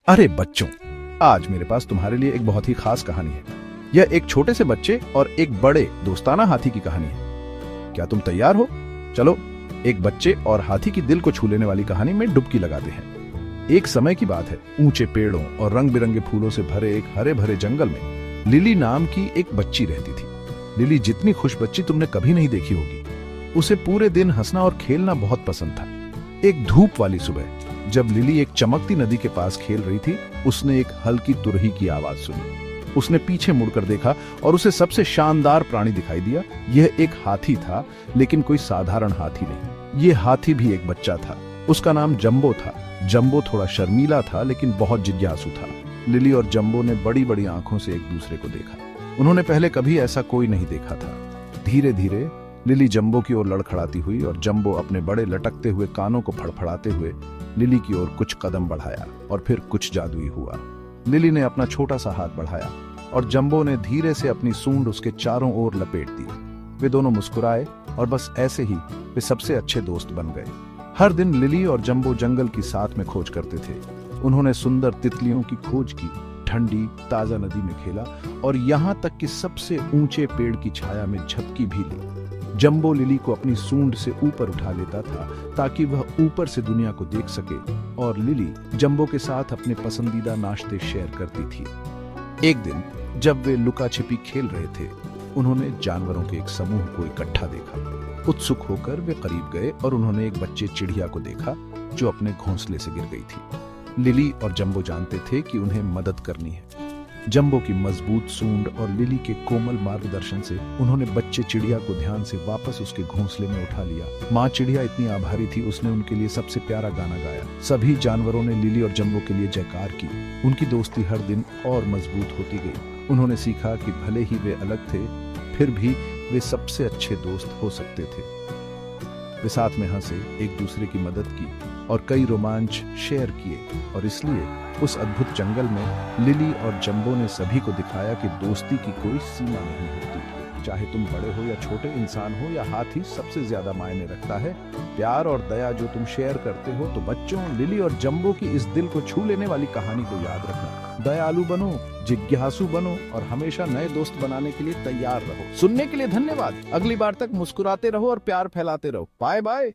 अरे बच्चों, आज मेरे पास तुम्हारे लिए एक बहुत ही खास कहानी है। यह एक छोटे से बच्चे और एक बड़े दोस्ताना हाथी की कहानी है। क्या तुम तैयार हो? चलो एक बच्चे और हाथी की दिल को छू लेने वाली कहानी में डुबकी लगाते हैं। एक समय की बात है, ऊंचे पेड़ों और रंग बिरंगे फूलों से भरे एक हरे भरे जंगल में लिली नाम की एक बच्ची रहती थी। लिली जितनी खुश बच्ची तुमने कभी नहीं देखी होगी। उसे पूरे दिन हंसना और खेलना बहुत पसंद था। एक धूप वाली सुबह जब लिली एक चमकती नदी के पास खेल रही थी, उसने एक हल्की तुरही की आवाज सुनी। उसने पीछे मुड़कर देखा और उसे सबसे शानदार प्राणी दिखाई दिया। यह एक हाथी था, लेकिन कोई साधारण हाथी नहीं। यह हाथी भी एक बच्चा था। उसका नाम जंबो था। जंबो थोड़ा शर्मीला था, लेकिन बहुत जिज्ञासु था। लिली और जंबो ने बड़ी बड़ी आंखों से एक दूसरे को देखा। उन्होंने पहले कभी ऐसा कोई नहीं देखा था। धीरे धीरे लिली जंबो की ओर लड़खड़ाती हुई और जंबो अपने बड़े लटकते हुए कानों को फड़फड़ाते हुए लिली की ओर कुछ कदम बढ़ाया और फिर कुछ जादुई हुआ। लिली ने अपना छोटा सा हाथ बढ़ाया और जंबो ने धीरे से अपनी सूंड उसके चारों ओर लपेट दी। वे दोनों मुस्कुराए और बस ऐसे ही वे सबसे अच्छे दोस्त बन गए। हर दिन लिली और जंबो जंगल की साथ में खोज करते थे। उन्होंने सुंदर तितलियों की खोज की, ठंडी ताजा नदी में खेला और यहाँ तक कि सबसे ऊंचे पेड़ की छाया में झपकी भी ली। जंबो लिली को अपनी सूंड से ऊपर उठा लेता था ताकि वह ऊपर से दुनिया को देख सके, और लिली जंबो के साथ अपने पसंदीदा नाश्ते शेयर करती थी। एक दिन जब वे लुका छिपी खेल रहे थे, उन्होंने जानवरों के एक समूह को इकट्ठा देखा। उत्सुक होकर वे करीब गए और उन्होंने एक बच्चे चिड़िया को देखा जो अपने घोंसले से गिर गई थी। लिली और जंबो जानते थे कि उन्हें मदद करनी है। जंबो की मजबूत सूंड और लिली के कोमल मार्गदर्शन से उन्होंने बच्चे चिड़िया को ध्यान से वापस उसके घोंसले में उठा लिया। माँ चिड़िया इतनी आभारी थी, उसने उनके लिए सबसे प्यारा गाना गाया। सभी जानवरों ने लिली और जंबो के लिए जयकार की। उनकी दोस्ती हर दिन और मजबूत होती गई। उन्होंने सीखा कि भले ही वे अलग थे, फिर भी वे सबसे अच्छे दोस्त हो सकते थे। वे साथ में हंसे, एक दूसरे की मदद की और कई रोमांच शेयर किए, और इसलिए उस अद्भुत जंगल में लिली और जंबो ने सभी को दिखाया कि दोस्ती की कोई सीमा नहीं होती। चाहे तुम बड़े हो या छोटे, इंसान हो या हाथी, सबसे ज्यादा मायने रखता है प्यार और दया जो तुम शेयर करते हो। तो बच्चों, लिली और जंबो की इस दिल को छू लेने वाली कहानी को याद रखना। दयालु बनो, जिज्ञासु बनो और हमेशा नए दोस्त बनाने के लिए तैयार रहो। सुनने के लिए धन्यवाद। अगली बार तक मुस्कुराते रहो और प्यार फैलाते रहो। Bye bye.